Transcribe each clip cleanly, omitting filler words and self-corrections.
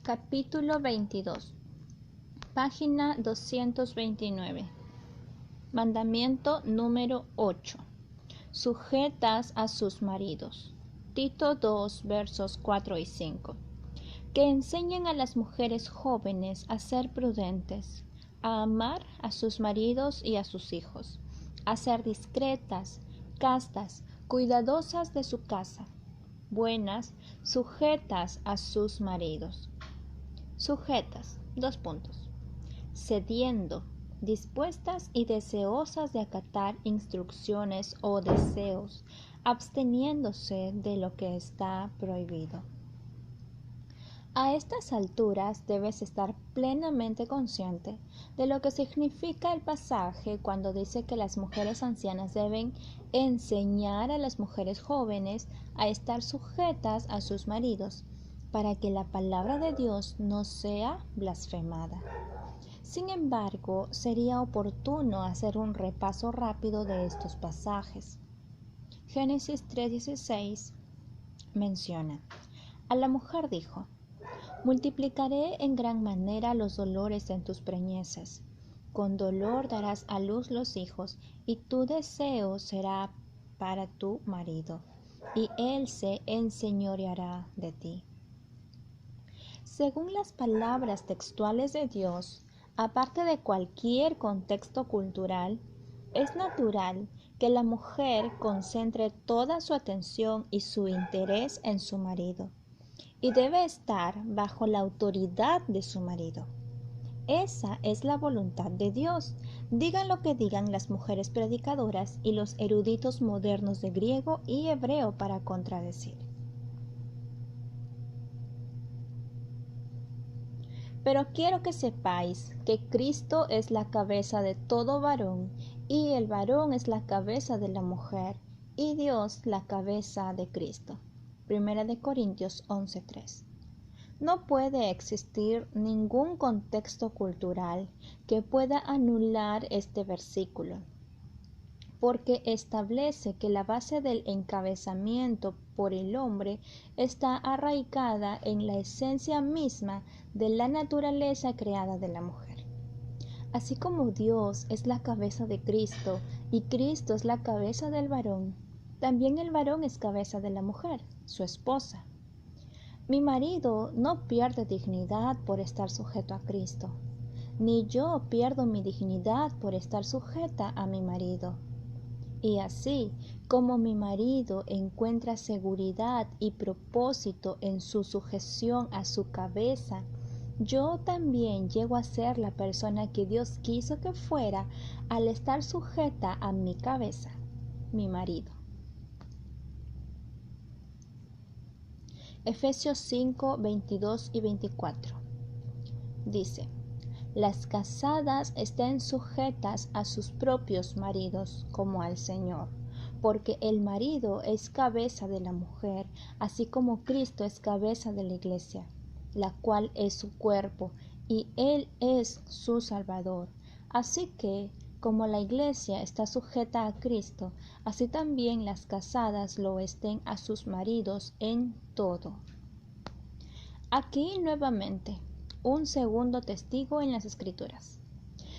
Capítulo 22. Página 229. Mandamiento número 8. Sujetas a sus maridos. Tito 2, versos 4 y 5. Que enseñen a las mujeres jóvenes a ser prudentes, a amar a sus maridos y a sus hijos, a ser discretas, castas, cuidadosas de su casa, buenas, sujetas a sus maridos. Sujetas, cediendo, dispuestas y deseosas de acatar instrucciones o deseos, absteniéndose de lo que está prohibido. A estas alturas debes estar plenamente consciente de lo que significa el pasaje cuando dice que las mujeres ancianas deben enseñar a las mujeres jóvenes a estar sujetas a sus maridos, para que la palabra de Dios no sea blasfemada. Sin embargo, sería oportuno hacer un repaso rápido de estos pasajes. Génesis 3:16 menciona: a la mujer dijo: multiplicaré en gran manera los dolores en tus preñeces. Con dolor darás a luz los hijos, y tu deseo será para tu marido, y él se enseñoreará de ti. Según las palabras textuales de Dios, aparte de cualquier contexto cultural, es natural que la mujer concentre toda su atención y su interés en su marido, y debe estar bajo la autoridad de su marido. Esa es la voluntad de Dios, digan lo que digan las mujeres predicadoras y los eruditos modernos de griego y hebreo para contradecir. Pero quiero que sepáis que Cristo es la cabeza de todo varón, y el varón es la cabeza de la mujer, y Dios la cabeza de Cristo. 1 Corintios 11:3. No puede existir ningún contexto cultural que pueda anular este versículo, porque establece que la base del encabezamiento por el hombre está arraigada en la esencia misma de la naturaleza creada de la mujer. Así como Dios es la cabeza de Cristo y Cristo es la cabeza del varón, también el varón es cabeza de la mujer, su esposa. Mi marido no pierde dignidad por estar sujeto a Cristo, ni yo pierdo mi dignidad por estar sujeta a mi marido. Y así como mi marido encuentra seguridad y propósito en su sujeción a su cabeza, yo también llego a ser la persona que Dios quiso que fuera al estar sujeta a mi cabeza, mi marido. Efesios 5, 22 y 24 dice: las casadas estén sujetas a sus propios maridos como al Señor, porque el marido es cabeza de la mujer, así como Cristo es cabeza de la iglesia, la cual es su cuerpo, y Él es su Salvador. Así que, como la iglesia está sujeta a Cristo, así también las casadas lo estén a sus maridos en todo. Aquí nuevamente un segundo testigo en las Escrituras.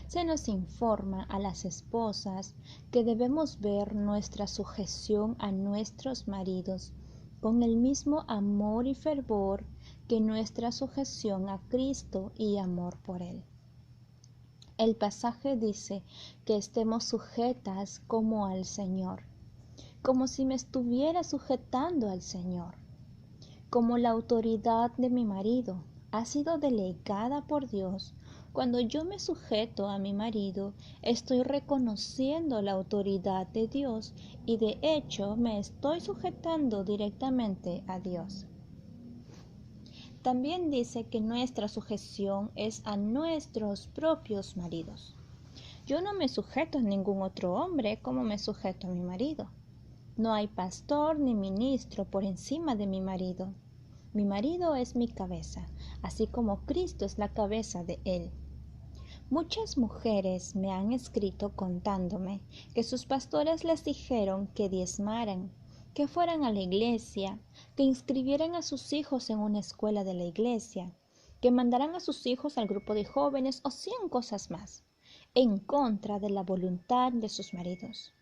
Se nos informa a las esposas que debemos ver nuestra sujeción a nuestros maridos con el mismo amor y fervor que nuestra sujeción a Cristo y amor por Él. El pasaje dice que estemos sujetas como al Señor, como si me estuviera sujetando al Señor, como la autoridad de mi marido ha sido delegada por Dios. Cuando yo me sujeto a mi marido, estoy reconociendo la autoridad de Dios y de hecho me estoy sujetando directamente a Dios. También dice que nuestra sujeción es a nuestros propios maridos. Yo no me sujeto a ningún otro hombre como me sujeto a mi marido. No hay pastor ni ministro por encima de mi marido. Mi marido es mi cabeza, así como Cristo es la cabeza de él. Muchas mujeres me han escrito contándome que sus pastores les dijeron que diezmaran, que fueran a la iglesia, que inscribieran a sus hijos en una escuela de la iglesia, que mandarán a sus hijos al grupo de jóvenes o 100 cosas más, en contra de la voluntad de sus maridos.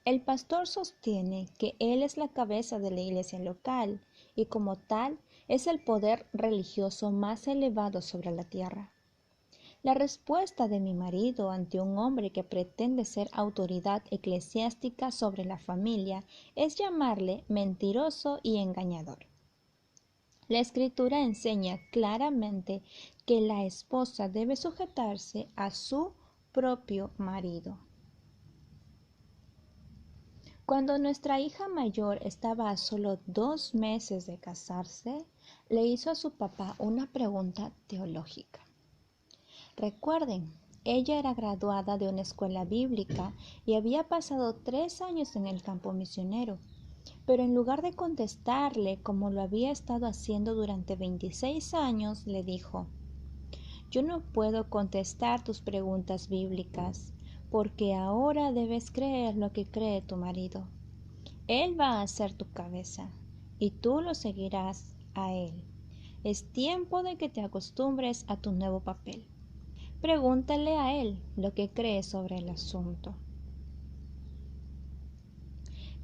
El pastor sostiene que él es la cabeza de la iglesia local y como tal es el poder religioso más elevado sobre la tierra. La respuesta de mi marido ante un hombre que pretende ser autoridad eclesiástica sobre la familia es llamarle mentiroso y engañador. La Escritura enseña claramente que la esposa debe sujetarse a su propio marido. Cuando nuestra hija mayor estaba a solo 2 meses de casarse, le hizo a su papá una pregunta teológica. Recuerden, ella era graduada de una escuela bíblica y había pasado 3 años en el campo misionero, pero en lugar de contestarle como lo había estado haciendo durante 26 años, le dijo: yo no puedo contestar tus preguntas bíblicas, porque ahora debes creer lo que cree tu marido. Él va a ser tu cabeza, y tú lo seguirás a él. Es tiempo de que te acostumbres a tu nuevo papel. Pregúntale a él lo que cree sobre el asunto.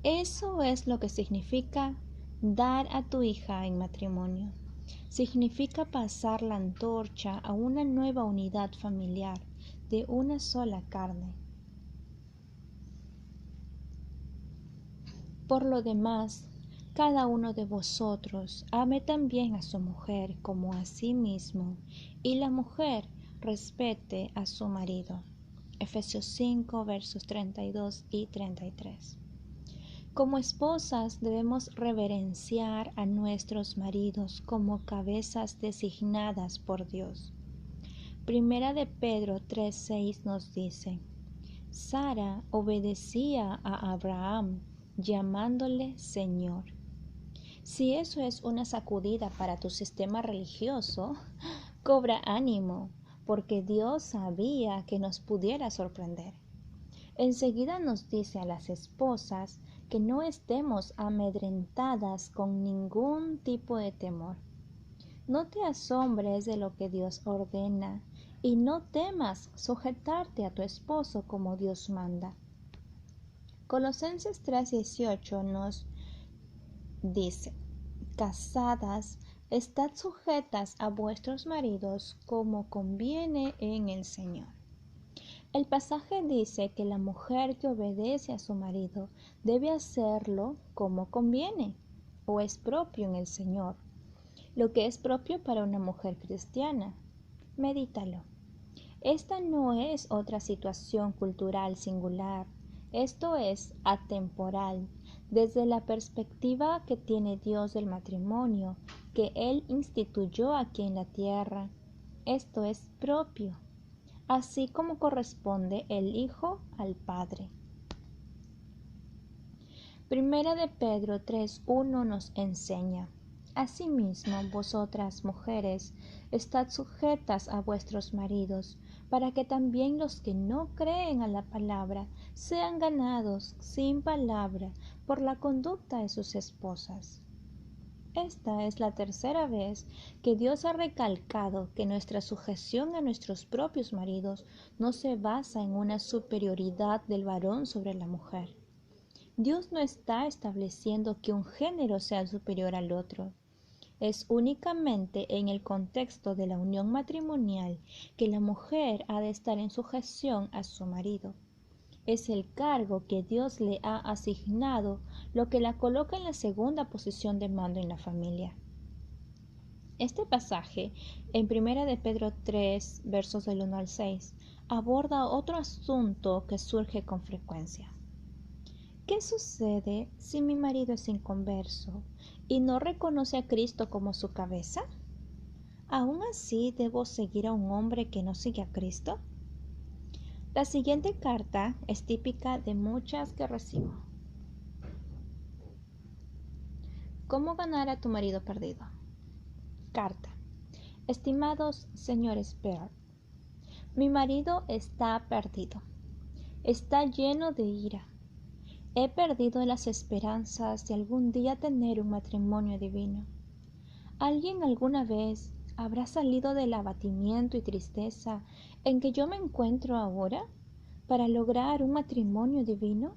Eso es lo que significa dar a tu hija en matrimonio. Significa pasar la antorcha a una nueva unidad familiar de una sola carne. Por lo demás, cada uno de vosotros ame también a su mujer como a sí mismo, y la mujer respete a su marido. Efesios 5, versos 32 y 33. Como esposas debemos reverenciar a nuestros maridos como cabezas designadas por Dios. Primera de Pedro 3:6 nos dice: Sara obedecía a Abraham llamándole Señor. Si eso es una sacudida para tu sistema religioso, cobra ánimo, porque Dios sabía que nos pudiera sorprender. Enseguida nos dice a las esposas que no estemos amedrentadas con ningún tipo de temor. No te asombres de lo que Dios ordena y no temas sujetarte a tu esposo como Dios manda. Colosenses 3:18 nos dice: casadas, estad sujetas a vuestros maridos como conviene en el Señor. El pasaje dice que la mujer que obedece a su marido debe hacerlo como conviene o es propio en el Señor, lo que es propio para una mujer cristiana. Medítalo. Esta no es otra situación cultural singular, esto es atemporal, desde la perspectiva que tiene Dios del matrimonio, que Él instituyó aquí en la tierra. Esto es propio, así como corresponde el Hijo al Padre. Primera de Pedro 3:1 nos enseña: asimismo, vosotras mujeres, estad sujetas a vuestros maridos, para que también los que no creen a la palabra sean ganados sin palabra por la conducta de sus esposas. Esta es la tercera vez que Dios ha recalcado que nuestra sujeción a nuestros propios maridos no se basa en una superioridad del varón sobre la mujer. Dios no está estableciendo que un género sea superior al otro. Es únicamente en el contexto de la unión matrimonial que la mujer ha de estar en sujeción a su marido. Es el cargo que Dios le ha asignado lo que la coloca en la segunda posición de mando en la familia. Este pasaje, en 1 de Pedro 3, versos del 1 al 6, aborda otro asunto que surge con frecuencia. ¿Qué sucede si mi marido es inconverso y no reconoce a Cristo como su cabeza? ¿Aún así debo seguir a un hombre que no sigue a Cristo? La siguiente carta es típica de muchas que recibo. ¿Cómo ganar a tu marido perdido? Carta. Estimados señores Pearl, mi marido está perdido. Está lleno de ira. He perdido las esperanzas de algún día tener un matrimonio divino. ¿Alguien alguna vez ¿Habrá salido del abatimiento y tristeza en que yo me encuentro ahora para lograr un matrimonio divino?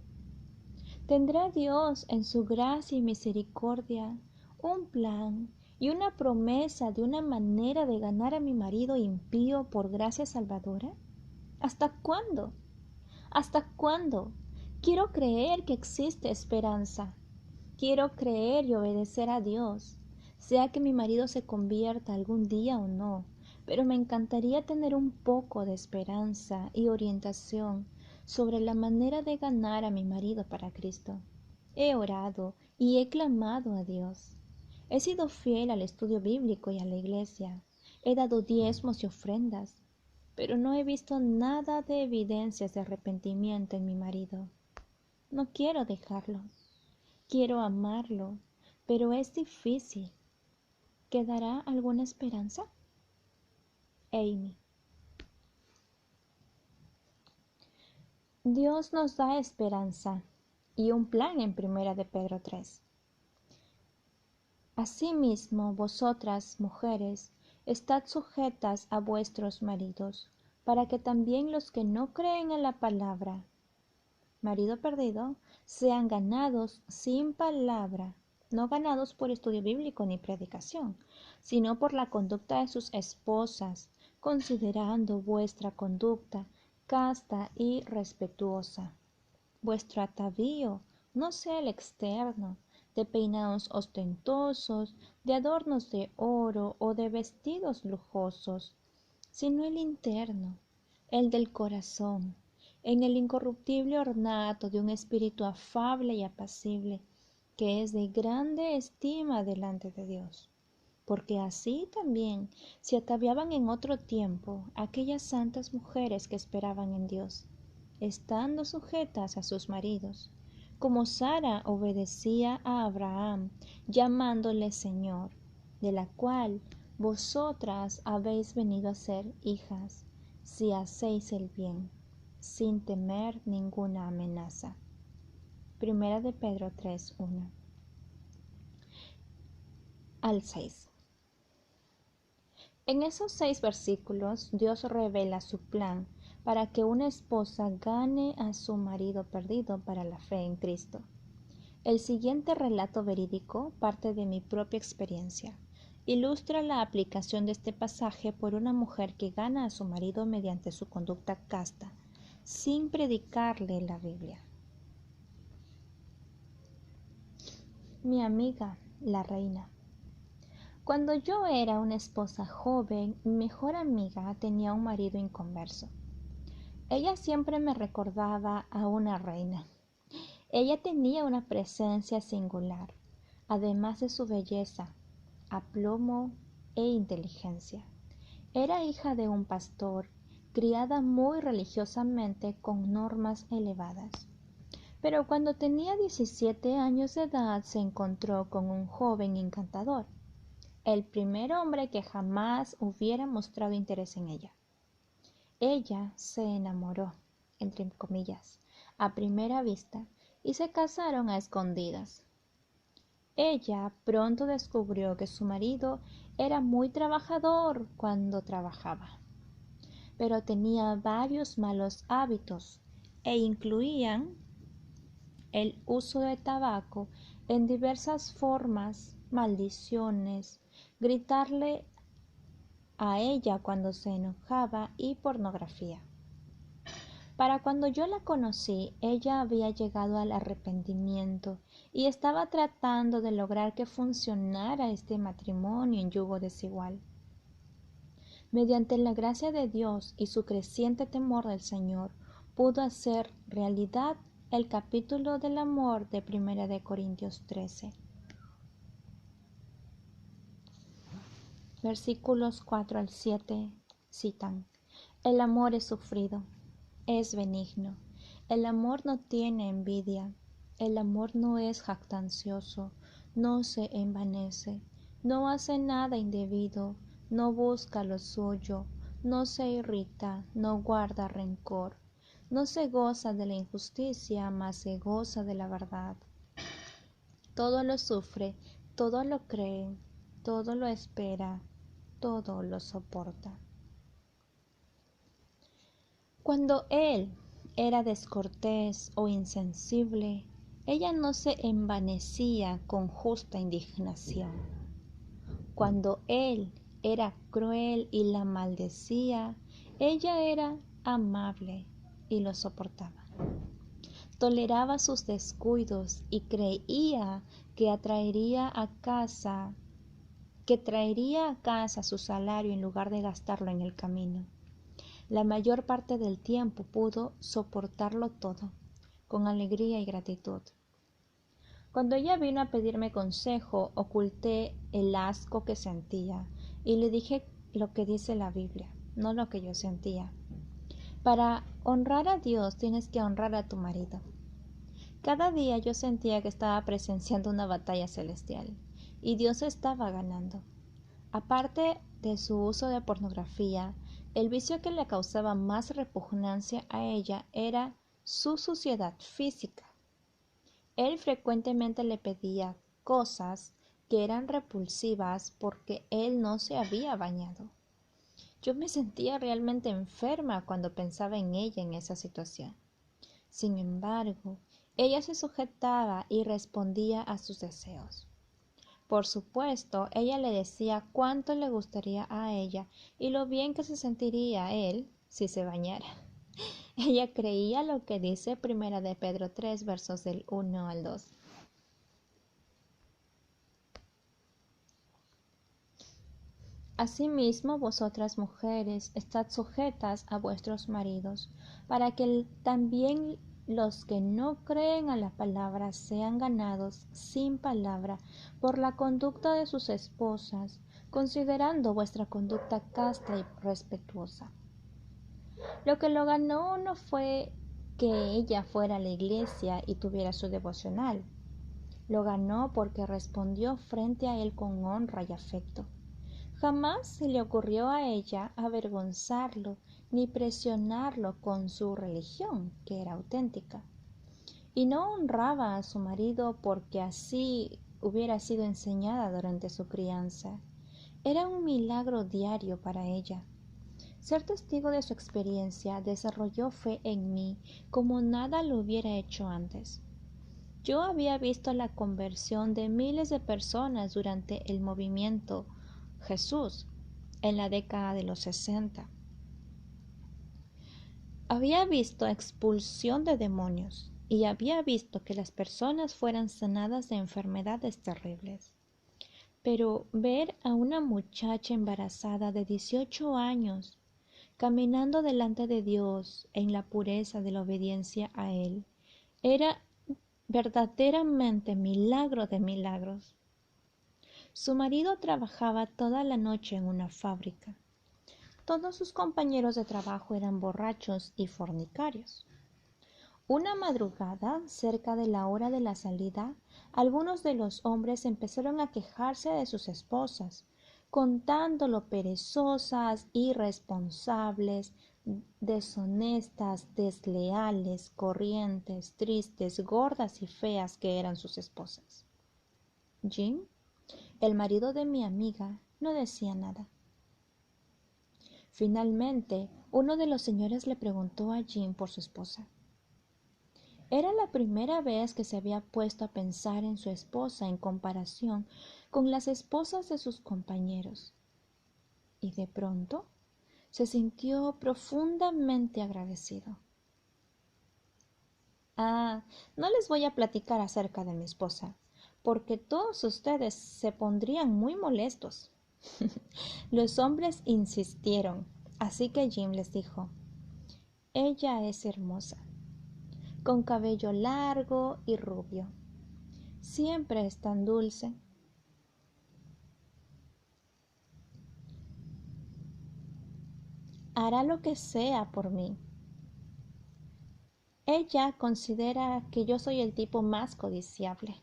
¿Tendrá Dios en su gracia y misericordia un plan y una promesa de una manera de ganar a mi marido impío por gracia salvadora? ¿Hasta cuándo? ¿Hasta cuándo? Quiero creer que existe esperanza. Quiero creer y obedecer a Dios, sea que mi marido se convierta algún día o no, pero me encantaría tener un poco de esperanza y orientación sobre la manera de ganar a mi marido para Cristo. He orado y he clamado a Dios. He sido fiel al estudio bíblico y a la iglesia. He dado diezmos y ofrendas, pero no he visto nada de evidencias de arrepentimiento en mi marido. No quiero dejarlo. Quiero amarlo, pero es difícil. ¿Quedará alguna esperanza? Amy. Dios nos da esperanza y un plan en Primera de Pedro 3. Asimismo, vosotras, mujeres, estad sujetas a vuestros maridos, para que también los que no creen en la palabra, marido perdido, sean ganados sin palabra, no ganados por estudio bíblico ni predicación, sino por la conducta de sus esposas, considerando vuestra conducta casta y respetuosa. Vuestro atavío no sea el externo, de peinados ostentosos, de adornos de oro o de vestidos lujosos, sino el interno, el del corazón, en el incorruptible ornato de un espíritu afable y apacible, que es de grande estima delante de Dios. Porque así también se ataviaban en otro tiempo aquellas santas mujeres que esperaban en Dios, estando sujetas a sus maridos, como Sara obedecía a Abraham, llamándole Señor, de la cual vosotras habéis venido a ser hijas, si hacéis el bien, sin temer ninguna amenaza. Primera de Pedro 3:1 al 6. En esos 6 versículos, Dios revela su plan para que una esposa gane a su marido perdido para la fe en Cristo. El siguiente relato verídico parte de mi propia experiencia. Ilustra la aplicación de este pasaje por una mujer que gana a su marido mediante su conducta casta, sin predicarle la Biblia. Mi amiga, la reina. Cuando yo era una esposa joven, mi mejor amiga tenía un marido inconverso. Ella siempre me recordaba a una reina. Ella tenía una presencia singular, además de su belleza, aplomo e inteligencia. Era hija de un pastor, criada muy religiosamente con normas elevadas. Pero cuando tenía 17 años de edad se encontró con un joven encantador, el primer hombre que jamás hubiera mostrado interés en ella. Ella se enamoró, entre comillas, a primera vista y se casaron a escondidas. Ella pronto descubrió que su marido era muy trabajador cuando trabajaba, pero tenía varios malos hábitos e incluían el uso de tabaco en diversas formas, maldiciones, gritarle a ella cuando se enojaba y pornografía. Para cuando yo la conocí, ella había llegado al arrepentimiento y estaba tratando de lograr que funcionara este matrimonio en yugo desigual. Mediante la gracia de Dios y su creciente temor del Señor, pudo hacer realidad el capítulo del amor de 1 de Corintios 13. Versículos 4 al 7 citan: El amor es sufrido, es benigno. El amor no tiene envidia. El amor no es jactancioso, no se envanece, no hace nada indebido, no busca lo suyo, no se irrita, no guarda rencor, no se goza de la injusticia, mas se goza de la verdad. Todo lo sufre, todo lo cree, todo lo espera, todo lo soporta. Cuando él era descortés o insensible, ella no se envanecía con justa indignación. Cuando él era cruel y la maldecía, ella era amable y lo soportaba. Toleraba sus descuidos y creía que traería a casa su salario en lugar de gastarlo en el camino. La mayor parte del tiempo pudo soportarlo todo, con alegría y gratitud. Cuando ella vino a pedirme consejo, oculté el asco que sentía y le dije lo que dice la Biblia, no lo que yo sentía. Para honrar a Dios tienes que honrar a tu marido. Cada día yo sentía que estaba presenciando una batalla celestial y Dios estaba ganando. Aparte de su uso de pornografía, el vicio que le causaba más repugnancia a ella era su suciedad física. Él frecuentemente le pedía cosas que eran repulsivas porque él no se había bañado. Yo me sentía realmente enferma cuando pensaba en ella en esa situación. Sin embargo, ella se sujetaba y respondía a sus deseos. Por supuesto, ella le decía cuánto le gustaría a ella y lo bien que se sentiría él si se bañara. Ella creía lo que dice Primera de Pedro 3, versos del 1 al 2. Asimismo, vosotras mujeres, estad sujetas a vuestros maridos, para que también los que no creen a la palabra sean ganados sin palabra por la conducta de sus esposas, considerando vuestra conducta casta y respetuosa. Lo que lo ganó no fue que ella fuera a la iglesia y tuviera su devocional. Lo ganó porque respondió frente a él con honra y afecto. Jamás se le ocurrió a ella avergonzarlo ni presionarlo con su religión, que era auténtica. Y no honraba a su marido porque así hubiera sido enseñada durante su crianza. Era un milagro diario para ella. Ser testigo de su experiencia desarrolló fe en mí como nada lo hubiera hecho antes. Yo había visto la conversión de miles de personas durante el movimiento Jesús en la década de los 60. Había visto expulsión de demonios y había visto que las personas fueran sanadas de enfermedades terribles. Pero ver a una muchacha embarazada de 18 años caminando delante de Dios en la pureza de la obediencia a Él era verdaderamente milagro de milagros. Su marido trabajaba toda la noche en una fábrica. Todos sus compañeros de trabajo eran borrachos y fornicarios. Una madrugada, cerca de la hora de la salida, algunos de los hombres empezaron a quejarse de sus esposas, contando lo perezosas, irresponsables, deshonestas, desleales, corrientes, tristes, gordas y feas que eran sus esposas. Jim, el marido de mi amiga, no decía nada. Finalmente, uno de los señores le preguntó a Jim por su esposa. Era la primera vez que se había puesto a pensar en su esposa en comparación con las esposas de sus compañeros. Y de pronto se sintió profundamente agradecido. No les voy a platicar acerca de mi esposa, porque todos ustedes se pondrían muy molestos. Los hombres insistieron, así que Jim les dijo: ella es hermosa, con cabello largo y rubio. Siempre es tan dulce. Hará lo que sea por mí. Ella considera que yo soy el tipo más codiciable.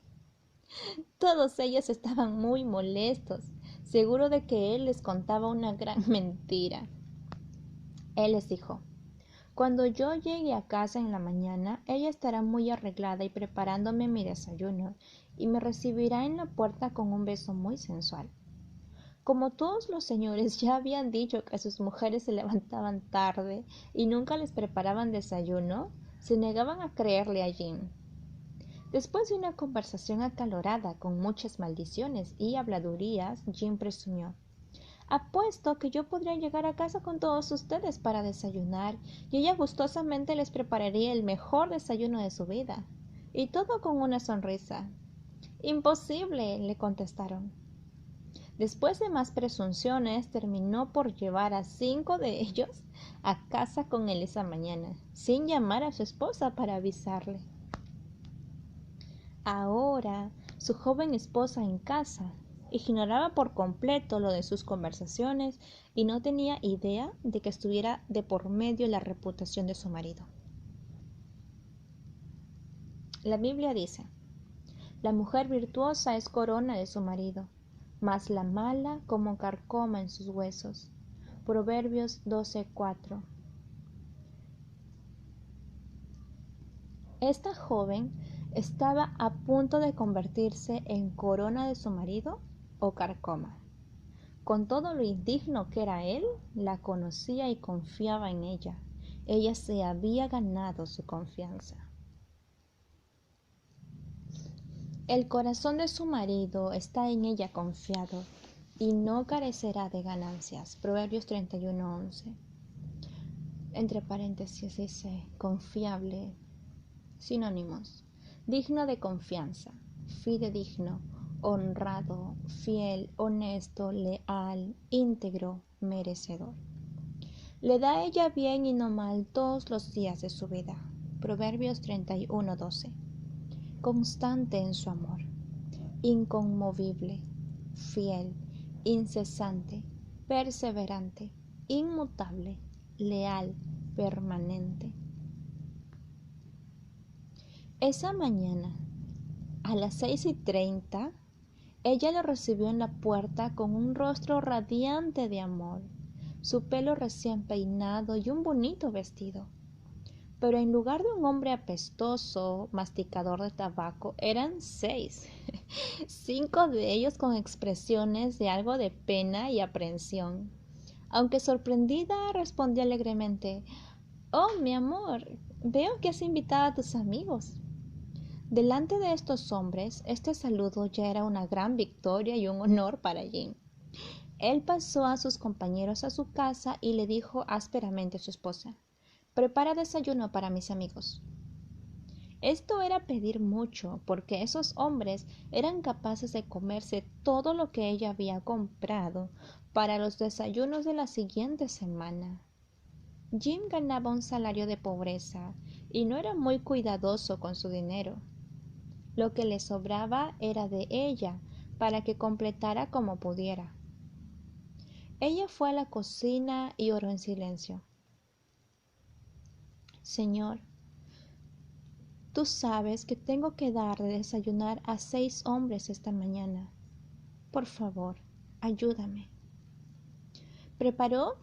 Todos ellos estaban muy molestos, seguro de que él les contaba una gran mentira. Él les dijo: cuando yo llegue a casa en la mañana, ella estará muy arreglada y preparándome mi desayuno, y me recibirá en la puerta con un beso muy sensual. Como todos los señores ya habían dicho que sus mujeres se levantaban tarde y nunca les preparaban desayuno, se negaban a creerle a Jim. Después de una conversación acalorada con muchas maldiciones y habladurías, Jim presumió: Apuesto que yo podría llegar a casa con todos ustedes para desayunar y ella gustosamente les prepararía el mejor desayuno de su vida. Y todo con una sonrisa. Imposible, le contestaron. Después de más presunciones, terminó por llevar a 5 de ellos a casa con él esa mañana, sin llamar a su esposa para avisarle. Ahora, su joven esposa en casa ignoraba por completo lo de sus conversaciones y no tenía idea de que estuviera de por medio la reputación de su marido. La Biblia dice: la mujer virtuosa es corona de su marido, mas la mala como carcoma en sus huesos. Proverbios 12:4. Esta joven estaba a punto de convertirse en corona de su marido o carcoma. Con todo lo indigno que era él, la conocía y confiaba en ella. Ella se había ganado su confianza. El corazón de su marido está en ella confiado y no carecerá de ganancias. Proverbios 31:11. Entre paréntesis dice confiable. Sinónimos: digno de confianza, fidedigno, honrado, fiel, honesto, leal, íntegro, merecedor. Le da a ella bien y no mal todos los días de su vida. Proverbios 31:12. Constante en su amor, inconmovible, fiel, incesante, perseverante, inmutable, leal, permanente. Esa mañana, a las 6:30, ella lo recibió en la puerta con un rostro radiante de amor, su pelo recién peinado y un bonito vestido. Pero en lugar de un hombre apestoso, masticador de tabaco, eran 6, 5 de ellos con expresiones de algo de pena y aprensión. Aunque sorprendida, respondió alegremente: «Oh, mi amor, veo que has invitado a tus amigos». Delante de estos hombres, este saludo ya era una gran victoria y un honor para Jim. Él pasó a sus compañeros a su casa y le dijo ásperamente a su esposa: «Prepara desayuno para mis amigos». Esto era pedir mucho, porque esos hombres eran capaces de comerse todo lo que ella había comprado para los desayunos de la siguiente semana. Jim ganaba un salario de pobreza y no era muy cuidadoso con su dinero. Lo que le sobraba era de ella para que completara como pudiera. Ella fue a la cocina y oró en silencio. «Señor, tú sabes que tengo que dar de desayunar a 6 hombres esta mañana. Por favor, ayúdame». Preparó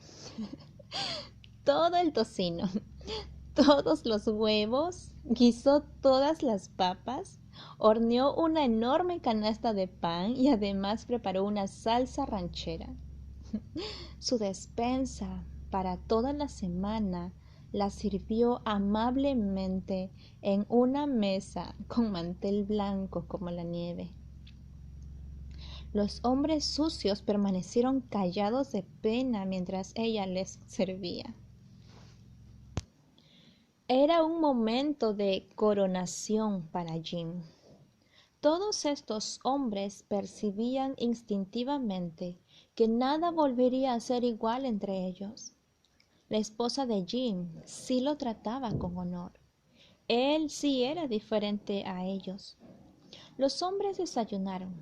todo el tocino, todos los huevos, guisó todas las papas, horneó una enorme canasta de pan y además preparó una salsa ranchera. Su despensa para toda la semana la sirvió amablemente en una mesa con mantel blanco como la nieve. Los hombres sucios permanecieron callados de pena mientras ella les servía. Era un momento de coronación para Jim. Todos estos hombres percibían instintivamente que nada volvería a ser igual entre ellos. La esposa de Jim sí lo trataba con honor. Él sí era diferente a ellos. Los hombres desayunaron,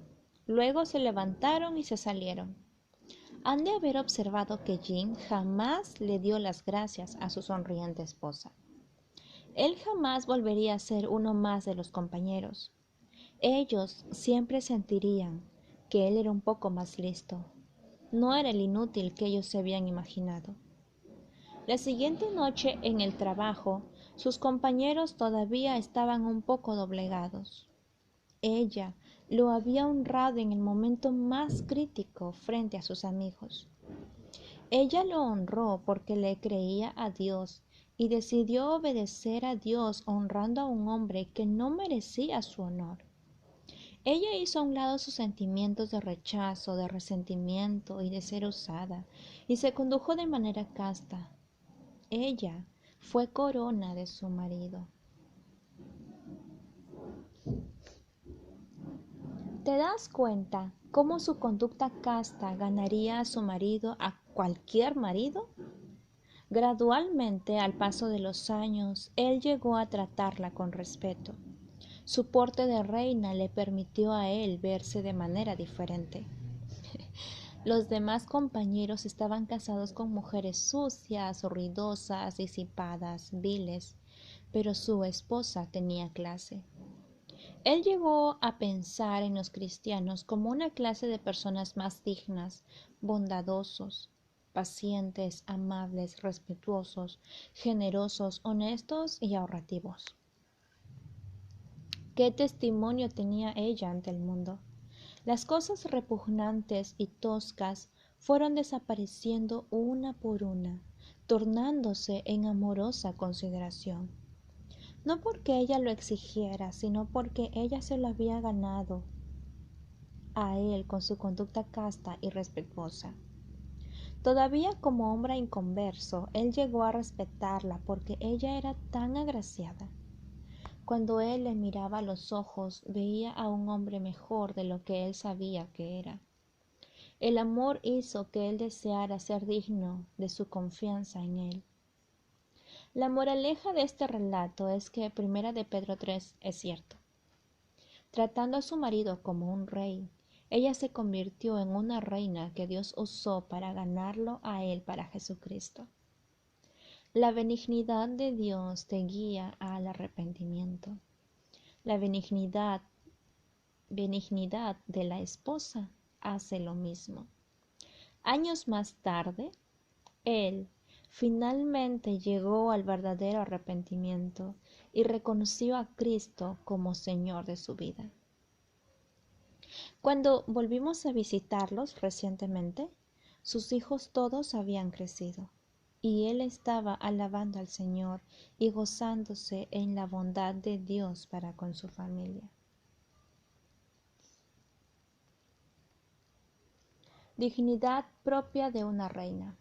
luego se levantaron y se salieron. Han de haber observado que Jim jamás le dio las gracias a su sonriente esposa. Él jamás volvería a ser uno más de los compañeros. Ellos siempre sentirían que él era un poco más listo. No era el inútil que ellos se habían imaginado. La siguiente noche en el trabajo, sus compañeros todavía estaban un poco doblegados. Ella lo había honrado en el momento más crítico frente a sus amigos. Ella lo honró porque le creía a Dios y decidió obedecer a Dios honrando a un hombre que no merecía su honor. Ella hizo a un lado sus sentimientos de rechazo, de resentimiento y de ser usada, y se condujo de manera casta. Ella fue corona de su marido. ¿Te das cuenta cómo su conducta casta ganaría a su marido, a cualquier marido? Gradualmente, al paso de los años, él llegó a tratarla con respeto. Su porte de reina le permitió a él verse de manera diferente. Los demás compañeros estaban casados con mujeres sucias, ruidosas, disipadas, viles, pero su esposa tenía clase. Él llegó a pensar en los cristianos como una clase de personas más dignas, bondadosos, pacientes, amables, respetuosos, generosos, honestos y ahorrativos. ¿Qué testimonio tenía ella ante el mundo? Las cosas repugnantes y toscas fueron desapareciendo una por una, tornándose en amorosa consideración. No porque ella lo exigiera, sino porque ella se lo había ganado a él con su conducta casta y respetuosa. Todavía como hombre inconverso, él llegó a respetarla porque ella era tan agraciada. Cuando él le miraba a los ojos, veía a un hombre mejor de lo que él sabía que era. El amor hizo que él deseara ser digno de su confianza en él. La moraleja de este relato es que Primera de Pedro 3 es cierto. Tratando a su marido como un rey, ella se convirtió en una reina que Dios usó para ganarlo a él para Jesucristo. La benignidad de Dios te guía al arrepentimiento. La benignidad de la esposa hace lo mismo. Años más tarde, él finalmente llegó al verdadero arrepentimiento y reconoció a Cristo como Señor de su vida. Cuando volvimos a visitarlos recientemente, sus hijos todos habían crecido, y él estaba alabando al Señor y gozándose en la bondad de Dios para con su familia. Dignidad propia de una reina.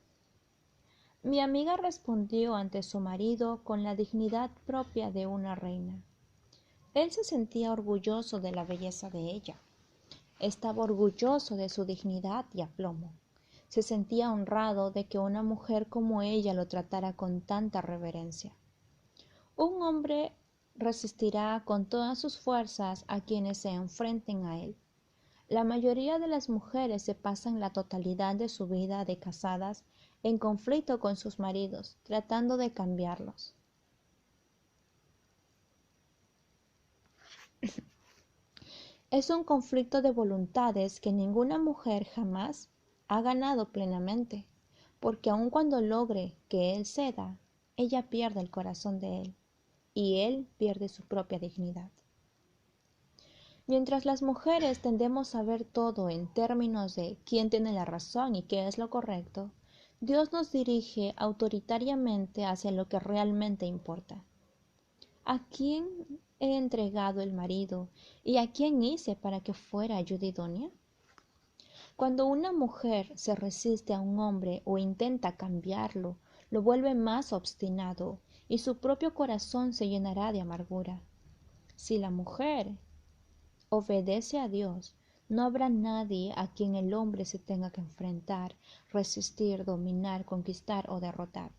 Mi amiga respondió ante su marido con la dignidad propia de una reina. Él se sentía orgulloso de la belleza de ella. Estaba orgulloso de su dignidad y aplomo. Se sentía honrado de que una mujer como ella lo tratara con tanta reverencia. Un hombre resistirá con todas sus fuerzas a quienes se enfrenten a él. La mayoría de las mujeres se pasan la totalidad de su vida de casadas en conflicto con sus maridos, tratando de cambiarlos. Es un conflicto de voluntades que ninguna mujer jamás ha ganado plenamente, porque aun cuando logre que él ceda, ella pierde el corazón de él, y él pierde su propia dignidad. Mientras las mujeres tendemos a ver todo en términos de quién tiene la razón y qué es lo correcto, Dios nos dirige autoritariamente hacia lo que realmente importa. ¿A quién he entregado el marido y a quién hice para que fuera ayuda idónea? Cuando una mujer se resiste a un hombre o intenta cambiarlo, lo vuelve más obstinado y su propio corazón se llenará de amargura. Si la mujer obedece a Dios, no habrá nadie a quien el hombre se tenga que enfrentar, resistir, dominar, conquistar o derrotar.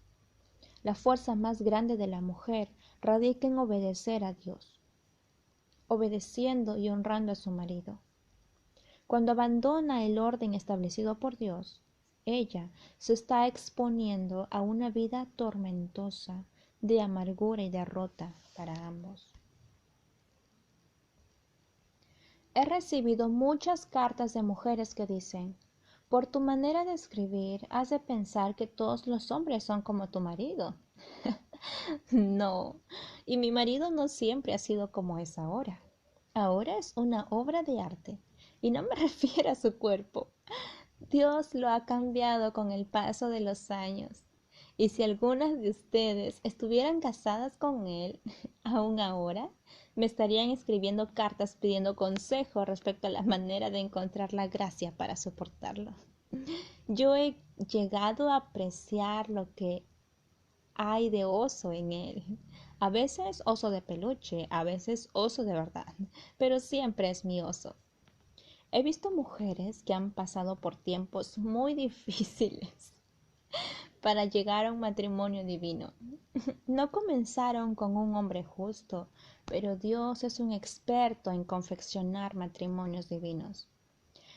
La fuerza más grande de la mujer radica en obedecer a Dios, obedeciendo y honrando a su marido. Cuando abandona el orden establecido por Dios, ella se está exponiendo a una vida tormentosa de amargura y derrota para ambos. He recibido muchas cartas de mujeres que dicen: por tu manera de escribir, has de pensar que todos los hombres son como tu marido. No, y mi marido no siempre ha sido como es ahora. ahora es una obra de arte. Y no me refiero a su cuerpo. Dios lo ha cambiado con el paso de los años. Y si algunas de ustedes estuvieran casadas con Él, aún ahora, me estarían escribiendo cartas pidiendo consejo respecto a la manera de encontrar la gracia para soportarlo. Yo he llegado a apreciar lo que hay de oso en Él. A veces oso de peluche, a veces oso de verdad, pero siempre es mi oso. He visto mujeres que han pasado por tiempos muy difíciles para llegar a un matrimonio divino. No comenzaron con un hombre justo, pero Dios es un experto en confeccionar matrimonios divinos.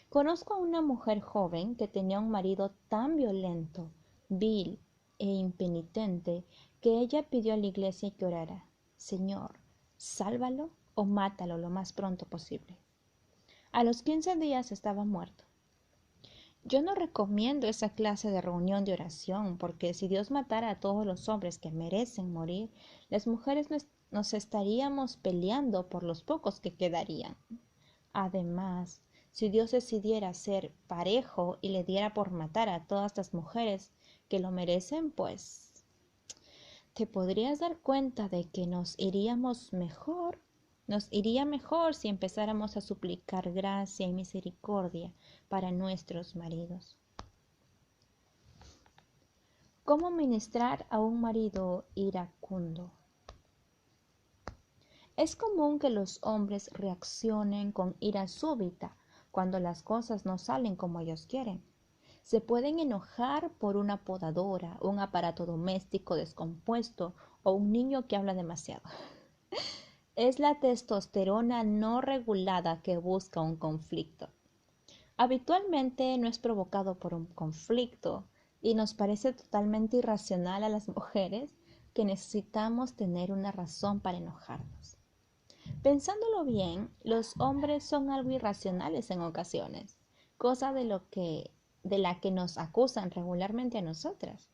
Conozco a una mujer joven que tenía un marido tan violento, vil e impenitente que ella pidió a la iglesia que orara: Señor, sálvalo o mátalo lo más pronto posible. A los 15 días estaba muerto. Yo no recomiendo esa clase de reunión de oración, porque si Dios matara a todos los hombres que merecen morir, las mujeres nos estaríamos peleando por los pocos que quedarían. Además, si Dios decidiera ser parejo y le diera por matar a todas las mujeres que lo merecen, pues te podrías dar cuenta de que nos iría mejor si empezáramos a suplicar gracia y misericordia para nuestros maridos. ¿Cómo ministrar a un marido iracundo? Es común que los hombres reaccionen con ira súbita cuando las cosas no salen como ellos quieren. Se pueden enojar por una podadora, un aparato doméstico descompuesto o un niño que habla demasiado. Es la testosterona no regulada que busca un conflicto. Habitualmente no es provocado por un conflicto y nos parece totalmente irracional a las mujeres que necesitamos tener una razón para enojarnos. Pensándolo bien, los hombres son algo irracionales en ocasiones, cosa de la que nos acusan regularmente a nosotras.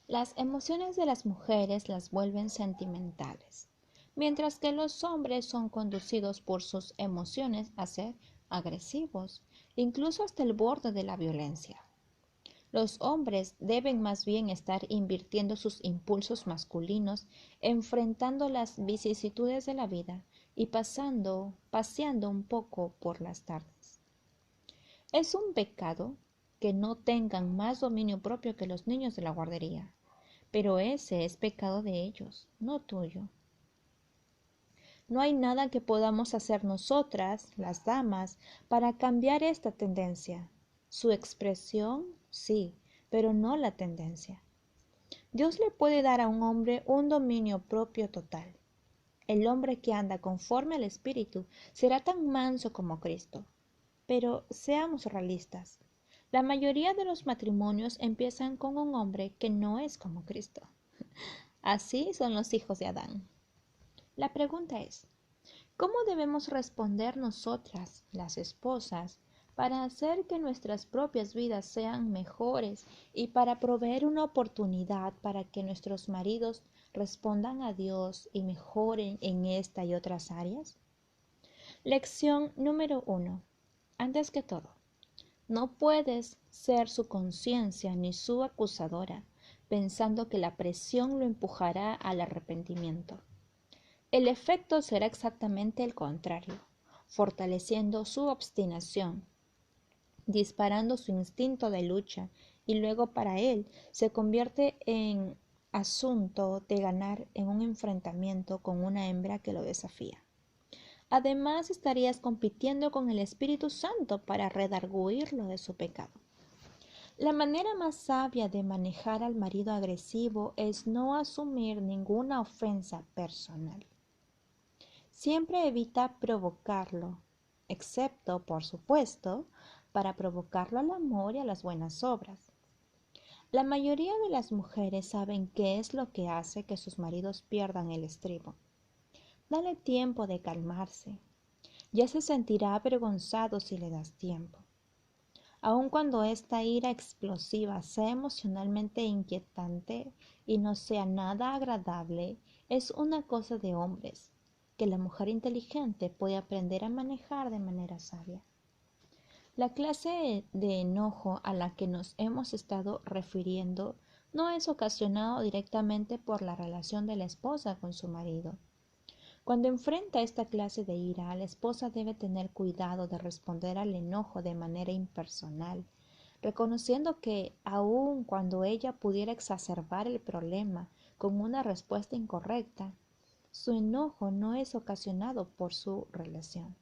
Las emociones de las mujeres las vuelven sentimentales, mientras que los hombres son conducidos por sus emociones a ser agresivos, incluso hasta el borde de la violencia. Los hombres deben más bien estar invirtiendo sus impulsos masculinos, enfrentando las vicisitudes de la vida y paseando un poco por las tardes. Es un pecado que no tengan más dominio propio que los niños de la guardería, pero ese es pecado de ellos, no tuyo. No hay nada que podamos hacer nosotras, las damas, para cambiar esta tendencia. Su expresión, sí, pero no la tendencia. Dios le puede dar a un hombre un dominio propio total. El hombre que anda conforme al Espíritu será tan manso como Cristo. Pero seamos realistas. La mayoría de los matrimonios empiezan con un hombre que no es como Cristo. Así son los hijos de Adán. La pregunta es, ¿cómo debemos responder nosotras, las esposas, para hacer que nuestras propias vidas sean mejores y para proveer una oportunidad para que nuestros maridos respondan a Dios y mejoren en esta y otras áreas? Lección número 1. Antes que todo, no puedes ser su conciencia ni su acusadora, pensando que la presión lo empujará al arrepentimiento. El efecto será exactamente el contrario, fortaleciendo su obstinación, disparando su instinto de lucha, y luego para él se convierte en asunto de ganar en un enfrentamiento con una hembra que lo desafía. Además, estarías compitiendo con el Espíritu Santo para redarguirlo de su pecado. La manera más sabia de manejar al marido agresivo es no asumir ninguna ofensa personal. Siempre evita provocarlo, excepto, por supuesto, para provocarlo al amor y a las buenas obras. La mayoría de las mujeres saben qué es lo que hace que sus maridos pierdan el estribo. Dale tiempo de calmarse. Ya se sentirá avergonzado si le das tiempo. Aun cuando esta ira explosiva sea emocionalmente inquietante y no sea nada agradable, es una cosa de hombres que la mujer inteligente puede aprender a manejar de manera sabia. La clase de enojo a la que nos hemos estado refiriendo no es ocasionado directamente por la relación de la esposa con su marido. Cuando enfrenta esta clase de ira, la esposa debe tener cuidado de responder al enojo de manera impersonal, reconociendo que aun cuando ella pudiera exacerbar el problema con una respuesta incorrecta, su enojo no es ocasionado por su relación.